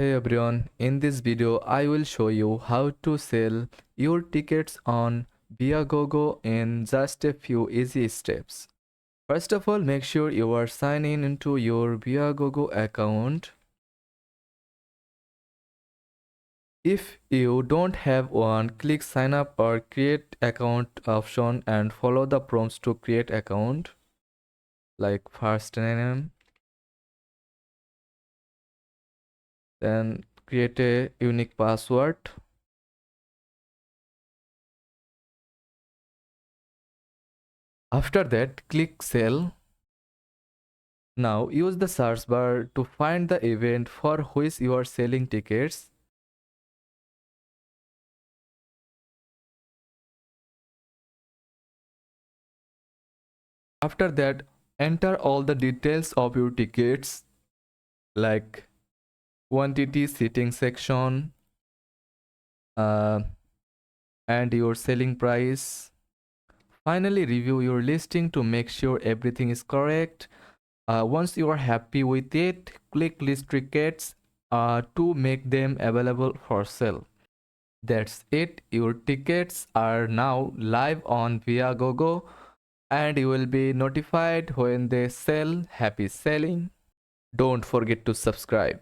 Hey everyone, in this video I will show you how to sell your tickets on Viagogo in just a few easy steps. First of all, make sure you are signed in into your Viagogo account. If you don't have one, click sign up or create account option and follow the prompts to create account like first name, then create a unique password. After that, click sell. Now use the search bar to find the event for which you are selling tickets. After that, enter all the details of your tickets like quantity, seating section, uh, and your selling price. Finally, review your listing to make sure everything is correct. Once you are happy with it, click list tickets to make them available for sale. That's it. Your tickets are now live on Viagogo and you will be notified when they sell. Happy selling. Don't forget to subscribe.